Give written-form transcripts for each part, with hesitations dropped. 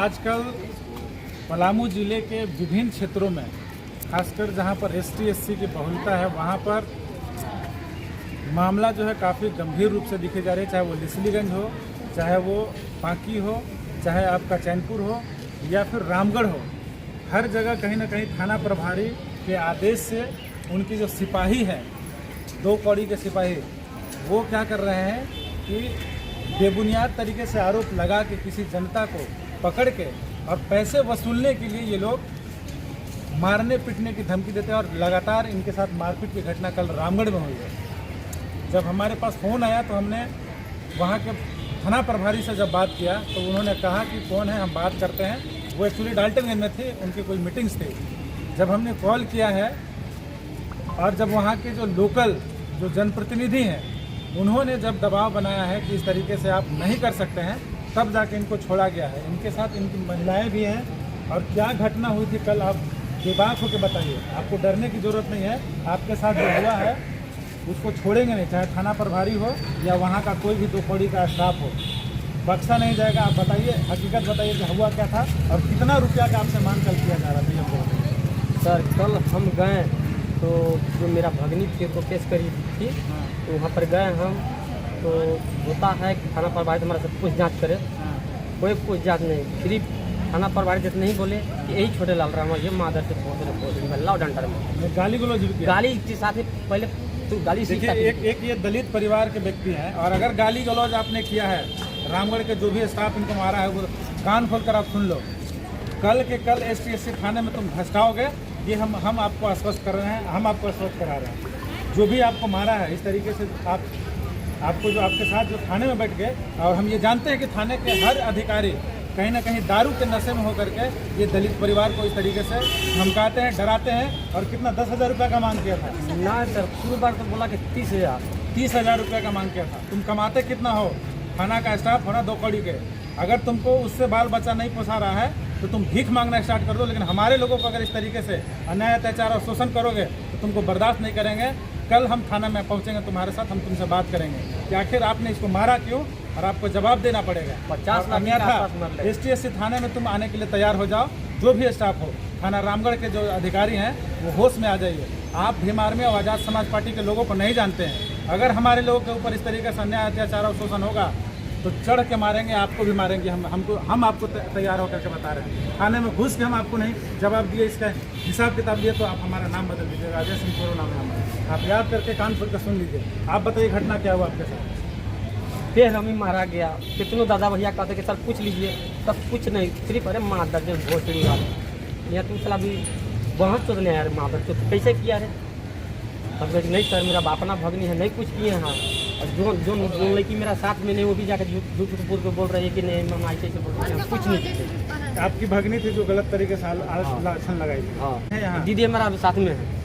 आजकल पलामू ज़िले के विभिन्न क्षेत्रों में, खासकर जहां पर एसटी एससी की बहुलता है, वहां पर मामला जो है काफ़ी गंभीर रूप से दिखे जा रहे हैं। चाहे वो लिसलीगंज हो, चाहे वो बांकी हो, चाहे आपका चैनपुर हो या फिर रामगढ़ हो, हर जगह कहीं ना कहीं थाना प्रभारी के आदेश से उनकी जो सिपाही हैं, 2 कौड़ी के सिपाही, वो क्या कर रहे हैं कि बेबुनियाद तरीके से आरोप लगा के किसी जनता को पकड़ के और पैसे वसूलने के लिए ये लोग मारने पीटने की धमकी देते हैं। और लगातार इनके साथ मारपीट की घटना कल रामगढ़ में हुई है। जब हमारे पास फ़ोन आया तो हमने वहाँ के थाना प्रभारी से जब बात किया तो उन्होंने कहा कि कौन है, हम बात करते हैं। वो एक्चुअली डाल्टनगंज में थे, उनकी कोई मीटिंग्स थी। जब हमने कॉल किया है और जब वहाँ के जो लोकल जो जनप्रतिनिधि हैं उन्होंने जब दबाव बनाया है कि इस तरीके से आप नहीं कर सकते हैं, तब जाके इनको छोड़ा गया है। इनके साथ इनकी महिलाएं भी हैं। और क्या घटना हुई थी कल, आप बेबाक होकर बताइए। आपको डरने की ज़रूरत नहीं है। आपके साथ जो हुआ है उसको छोड़ेंगे नहीं, चाहे थाना प्रभारी हो या वहाँ का कोई भी 2 कौड़ी का स्टाफ हो, बख्शा नहीं जाएगा। आप बताइए, हकीकत बताइए कि हुआ क्या था और कितना रुपया का आपसे मांग कल किया जा रहा था। ये सर, कल हम गए तो जो मेरा भगनी थी तो केस करी थी, तो वहाँ पर गए हम। तो होता है कि थाना प्रभारी हमारा सब कुछ जांच करे, कोई कुछ जांच नहीं। सिर्फ थाना प्रभारी जैसे नहीं बोले कि यही छोटे लाल राम ये मादर से बहुत लाओ डंटर में गाली गलौज भी किया। गाली के साथ ही पहले तो गाली देखिए, एक ये दलित परिवार के व्यक्ति हैं और अगर गाली गलौज आपने किया है, रामगढ़ के जो भी स्टाफ इनको मारा है, वो कान खोल कर आप सुन लो। कल के कल ST/SC थाने में तुम भटकाओगे, ये हम आपको आश्वस्त कर रहे हैं, हम आपको आश्वस्त करा रहे हैं। जो भी आपको मारा है इस तरीके से आपको जो आपके साथ जो थाने में बैठ गए, और हम ये जानते हैं कि थाने के हर अधिकारी कहीं ना कहीं दारू के नशे में होकर के ये दलित परिवार को इस तरीके से धमकाते हैं, डराते हैं। और कितना 10,000 रुपये का मांग किया था ना सर, शुरू बार तो बोला कि 30,000 रुपये का मांग किया था। तुम कमाते कितना हो? थाना का स्टाफ हो ना 2 कौड़ी के। अगर तुमको उससे बाल बच्चा नहीं पोसा रहा है तो तुम भीख मांगना स्टार्ट कर दो। लेकिन हमारे लोगों को अगर इस तरीके से अन्याय, अत्याचार और शोषण करोगे तो तुमको बर्दाश्त नहीं करेंगे। कल हम थाना में पहुंचेंगे तुम्हारे साथ, हम तुमसे बात करेंगे कि आखिर आपने इसको मारा क्यों, और आपको जवाब देना पड़ेगा। 50 लाख अन्यथा ST/SC थाने में तुम आने के लिए तैयार हो जाओ। जो भी स्टाफ हो, थाना रामगढ़ के जो अधिकारी हैं वो होश में आ जाइए। आप भीम आर्मी और आज़ाद समाज पार्टी के लोगों को नहीं जानते हैं। अगर हमारे लोगों के ऊपर इस तरीके से अन्याय, अत्याचार और शोषण होगा तो चढ़ के मारेंगे, आपको भी मारेंगे। हम आपको तैयार होकर के बता रहे हैं। थाने में घुस के हम आपको नहीं जवाब दिए, इसका हिसाब किताब दिए तो आप हमारा नाम बदल दीजिए। राजेश सिंह चोरो नाम है हमारा। आप याद करके कान खोल कर सुन लीजिए। आप बताइए घटना क्या हुआ आपके साथ? फिर हमें मारा गया। कितनों दादा भैया कहते कि सर पूछ लीजिए, तब कुछ नहीं, सिर्फ अरे माँ दर्जन भोसड़ी वाले यहाँ तुम चला भी बहुत तो नहीं यार, माँ दर्ज तो कैसे किया है? तब कहे नहीं सर, मेरा अपना भगनी है, नहीं कुछ किए हैं। और जो लड़की मेरा साथ में नहीं, वो भी जाकर झूठ बोल के बोल रही है कि नहीं हम ऐसे बोल रहे हैं, कुछ नहीं किए। आपकी भगनी थी जो गलत तरीके से आसन लगाई थी? हाँ, दीदी हमारा साथ में है।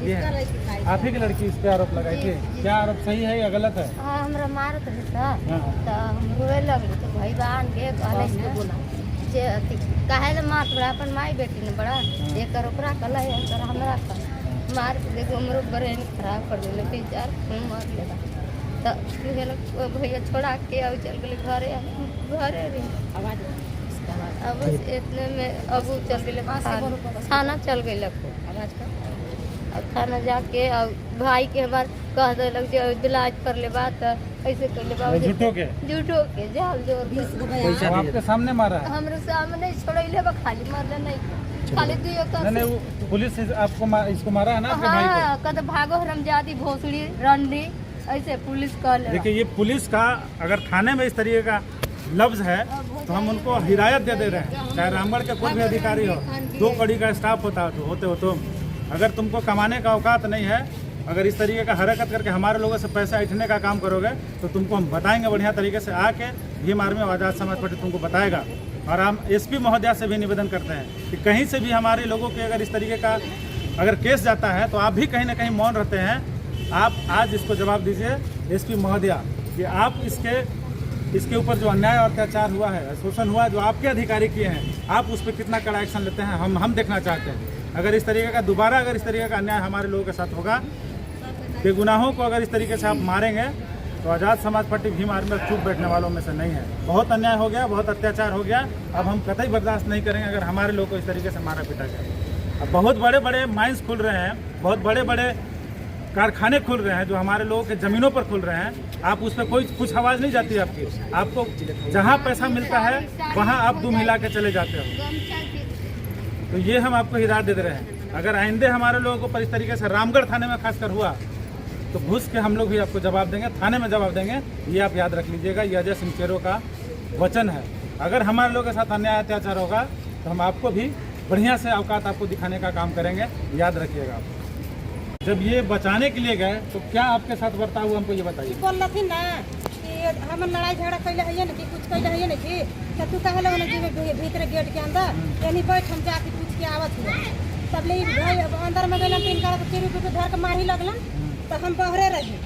ये है आप ही की लड़की इस पे आरोप लगाई थी? क्या आरोप सही है या गलत है? हाँ, हमरा मारत है तो हम रोए लगली तो भाई बहन के कहले से बोला जे काहे ले मार बड़ा अपन माई बेटी ने बड़ा एकर ओकरा कहले एकर हमरा कहले मार के देखो हमरो ब्रेन खराब कर देले, 3-4 खून मार लेला। तो फिर भैया छोड़ा के अब चल गए घरे रे। अब इतने में अब चल गए थाना, चल गए आवाज का। अब थाना जाके अब भाई के हमार कह दिलक जो इलाज कर ले बात ऐसे कर ले बाबू झूठो के जाल जोर आपके सामने मारा है? हमरे सामने छोड़ले बा, खाली मारले नहीं, खाली दियो का नहीं वो पुलिस आपको इसको मारा है ना आपके भाई को? हाँ, कद भागो हरामजादी भोसड़ी रंडी ऐसे पुलिस कह। देखिए, ये पुलिस का अगर थाने में इस तरीके का लफ्ज है तो हम उनको हिदायत दे रहे हैं। चाहे रामगढ़ के कोई भी अधिकारी हो, 2 कौड़ी का स्टाफ होता होते हो तुम, अगर तुमको कमाने का औकात नहीं है, अगर इस तरीके का हरकत करके हमारे लोगों से पैसा ऐंठने का काम करोगे तो तुमको हम बताएंगे बढ़िया तरीके से। आके भीम आर्मी और आज़ाद समाज पार्टी तुमको बताएगा। और हम SP महोदया से भी निवेदन करते हैं कि कहीं से भी हमारे लोगों के अगर इस तरीके का अगर केस जाता है तो आप भी कहीं ना कहीं मौन रहते हैं। आप आज इसको जवाब दीजिए SP महोदया कि आप इसके ऊपर जो अन्याय और अत्याचार हुआ है, शोषण हुआ है, जो आपके अधिकारी किए हैं, आप उस पर कितना कड़ा एक्शन लेते हैं, हम देखना चाहते हैं। अगर इस तरीके का दोबारा अगर इस तरीके का अन्याय हमारे लोगों के साथ होगा, बेगुनाहों को अगर इस तरीके से आप मारेंगे तो आज़ाद समाज पार्टी भीम आर्मी में चुप बैठने वालों में से नहीं है। बहुत अन्याय हो गया, बहुत अत्याचार हो गया। अब हम कतई बर्दाश्त नहीं करेंगे अगर हमारे लोगों को इस तरीके से मारा पीटा जाए। अब बहुत बड़े बड़े माइंस खुल रहे हैं, बहुत बड़े बड़े कारखाने खुल रहे हैं जो हमारे लोगों के ज़मीनों पर खुल रहे हैं। आप उस पर कोई कुछ आवाज़ नहीं जाती आपकी। आपको जहाँ पैसा मिलता है वहाँ आप दुम हिला के चले जाते हो। तो ये हम आपको हिदायत दे रहे हैं, अगर आइंदे हमारे लोगों को इस तरीके से रामगढ़ थाने में खासकर हुआ तो घुस के हम लोग भी आपको जवाब देंगे, थाने में जवाब देंगे। ये आप याद रख लीजिएगा, ये अजय सिंह चेरो का वचन है। अगर हमारे लोगों के साथ अन्याय अत्याचार होगा तो हम आपको भी बढ़िया से औकात आपको दिखाने का काम करेंगे, याद रखिएगा आप। जब ये बचाने के लिए गए तो क्या आपके साथ बर्ताव हुआ, हमको ये बताइए। बोल रही ना कि हम लड़ाई झगड़ा कैले है ना कि कुछ कैले है ना कि तो तू कहे लगे जी भीतर गेट के अंदर यानी बैठ हम जाके पूछ के आवत हुआ तब ले भाई अंदर में गए तीन कर तीन रुपये धर के मार ही लगलन। तो हम बहरे रही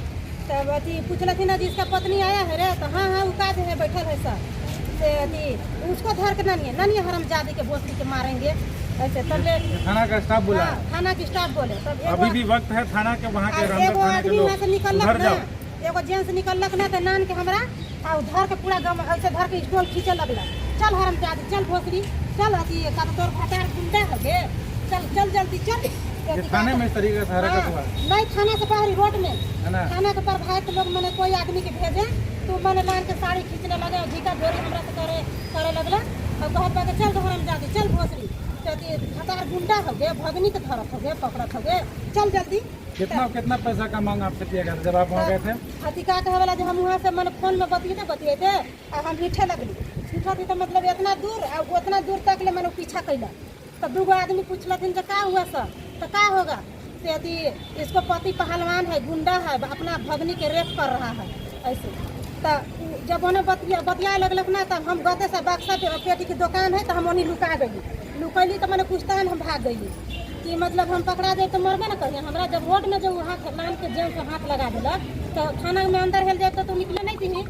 तब अथी पूछलथी ना जिसका पत्नी आया है रे तो हाँ वो का है बैठल है सर से अथी उसको धर के ननिए हरामजादी के भोसड़ी के मारेंगे ऐसे। तब ले थाना का स्टाफ बोला, थाना के स्टाफ बोले तब अभी भी वक्त है थाना के वहाँ के एगो आदमी वहाँ से निकलक ना, जाओ। एगो जेंट्स निकलक ना तो नान के हमरा और धर के पूरा गम ऐसे धर के स्टोल खींचे लगला। चल हरामजादी चल भोसड़ी चल अथी का तोर फटार गुंडा है गे चल चल जल्दी चल। ये थाने में इस तरीके से हरकत हुआ नहीं थाना से बाहरी रोड में है ना। थाना के प्रभावित लोग मैंने कोई आदमी के भेजे तो मैंने लान के साड़ी खींचने लगे झीका धोरी हमरा से करे लगला और कहत बा चल तो हरामजादी चल भोसड़ी हतार गुंडा हो गए भगनी के धरत हो गए पकड़त हो गए चल जल्दी। कितना पैसा का मांग आपसे किया गया जब आप वहाँ गए थे? अधिकार कहे वाला जो हम वहाँ से मैंने फोन में बतिए थे और हम मीठे लगली मीठा थी तो मतलब इतना दूर और उतना दूर तक ले मैंने पीछा कैला। तब दूगो आदमी पूछलथिन जो का हुआ सर तो का होगा से अथी इसको पति पहलवान है गुंडा है अपना भगनी के रेप कर रहा है ऐसे। तो जब उन्हें बतिया लगलक ना तब हम गते से बक्सा पेटी की दुकान है तो हम उन्हीं लुका गई लुकैली तो मैंने कुछ टाइम हम भाग गई कि मतलब हम पकड़ा जाए तो मरबे ना करिए। हमारा जब रोड में जो हाथ लान के जेल से हाथ लगा दिलक तो थाना में अंदर हेल जाते तो निकले नहीं थी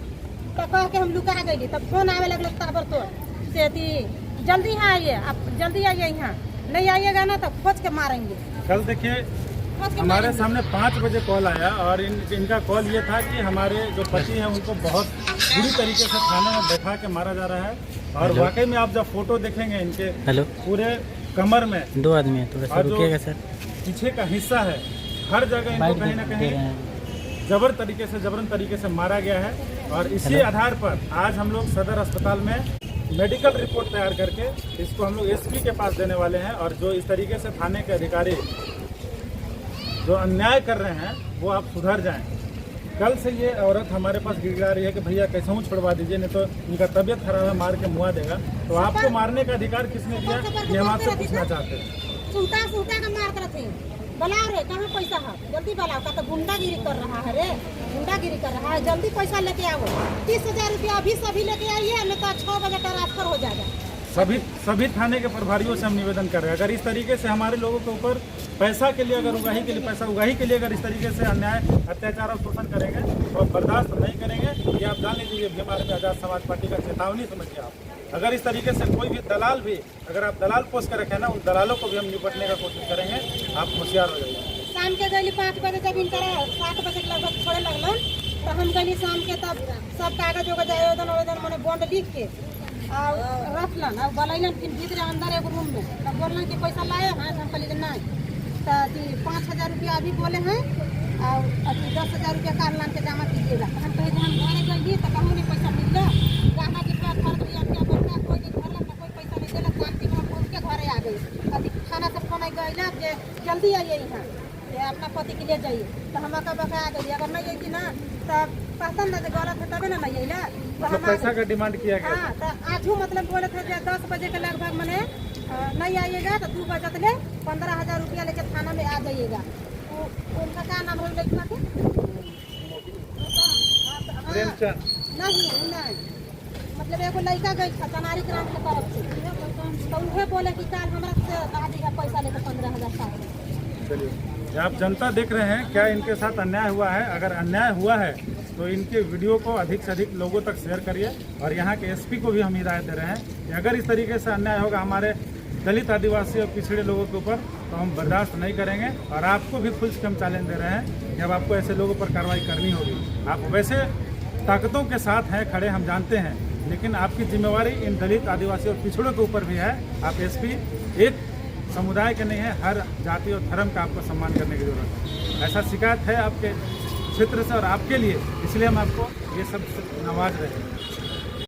तो कह के हम लुका गई। तब फोन आवे लगल ताबड़तोड़ से अथी जल्दी यहाँ आइए आप जल्दी आइए यहाँ नहीं आइएगा ना तो खोज के मारेंगे। कल देखिए हमारे सामने 5 बजे कॉल आया और इनका कॉल ये था कि हमारे जो पति हैं उनको बहुत बुरी तरीके से थाने में बैठा के मारा जा रहा है। और वाकई में आप जब फोटो देखेंगे इनके पूरे कमर में 2 आदमी है थोड़ा सा रुकिएगा सर, पीछे का हिस्सा है हर जगह इनको कहीं ना कहीं जबरन तरीके से मारा गया है। और इसी आधार पर आज हम लोग सदर अस्पताल में मेडिकल रिपोर्ट तैयार करके इसको हम लोग एसपी के पास देने वाले हैं। और जो इस तरीके से थाने के अधिकारी जो अन्याय कर रहे हैं वो आप सुधर जाएं। कल से ये औरत हमारे पास गिड़गिड़ा रही है कि भैया कैसे हूँ छुड़वा दीजिए नहीं तो इनका तबीयत खराब है मार के मुआ देगा। तो आपको मारने का अधिकार किसने दिया ये हम आपसे पूछना चाहते हैं। सुनता का मार करते बुलाओ रे कहाँ पैसा है जल्दी बुलाओ का तो गुंडागिरी कर रहा है रे गुंडागिरी कर रहा है जल्दी पैसा लेके आओ 30,000 रुपया अभी सभी लेके आइए नहीं तो 6 बजे ट्रांसफर हो जाएगा। सभी थाने के प्रभारियों से हम निवेदन कर रहे हैं अगर इस तरीके से हमारे लोगों के ऊपर पैसा के लिए अगर उगाही के लिए अगर इस तरीके से अन्याय अत्याचार और शोषण करेंगे तो आप बर्दाश्त नहीं करेंगे। ये आप जान लीजिए भीम आर्मी आज़ाद समाज पार्टी का चेतावनी समझिए आप। अगर इस तरीके से कोई भी दलाल भी अगर आप दलाल पोस्ट कर रखे ना उन दलालों को भी हम निपटने का कोशिश करेंगे। आप होशियार हो जाइए। शाम के गई 5 बजे जब इनका 7 बजे के लगभग छोड़े लगलन तो हम गई शाम के तब सब कागज वगज आवेदन मैंने बॉन्ड लिख के और रखलन और बोलन फिर भीतर अंदर एगो रूम में तब बोलन कि पैसा लाए हैं हम कहली नहीं तो 5,000 रुपया अभी बोले हैं और 10,000 रुपया कार लान के जमा कीजिएगा। हम कहे हम घरे गई तो कहूँ नहीं पैसा मिल गया गहना के बाद घर कोई नहीं घर ना कोई पैसा नहीं दिलक शांति में पहुँच के घरे आ गई। अभी थाना से फोन गई कि जल्दी आइए यहाँ अपना पति के लिए जाइए तो हम बका आ गई अगर नहीं आई ना तब पसंद है गलत है तभी ना नहीं आई तो पैसा का डिमांड किया गया। हाँ तो आज मतलब बोले थे 10 बजे के लगभग मैंने नहीं आइएगा तो 2 बजे तक 15,000 रुपया लेके थाना में आ जाइएगा। उनका क्या नाम है लड़का के नहीं मतलब एगो लड़का गई था तनारी ग्राम के तरफ से तो उन्हें बोले कि कल हमारा से आ जाएगा पैसा लेकर 15,000। चलिए आप जनता देख रहे हैं क्या इनके साथ अन्याय हुआ है। अगर अन्याय हुआ है तो इनके वीडियो को अधिक से अधिक लोगों तक शेयर करिए। और यहाँ के एसपी को भी हम हिदायत दे रहे हैं कि अगर इस तरीके से अन्याय होगा हमारे दलित, आदिवासी और पिछड़े लोगों के ऊपर तो हम बर्दाश्त नहीं करेंगे। और आपको भी फुल स्केम चैलेंज दे रहे हैं कि अब आपको ऐसे लोगों पर कार्रवाई करनी होगी। आप वैसे ताकतों के साथ हैं खड़े, हम जानते हैं, लेकिन आपकी जिम्मेवारी इन दलित, आदिवासी और पिछड़ों के ऊपर भी है। आप एसपी एक समुदाय के नहीं है, हर जाति और धर्म का आपको सम्मान करने की जरूरत है। ऐसा शिकायत है आपके क्षेत्र से और आपके लिए, इसलिए हम आपको ये सब नवाज रहे हैं।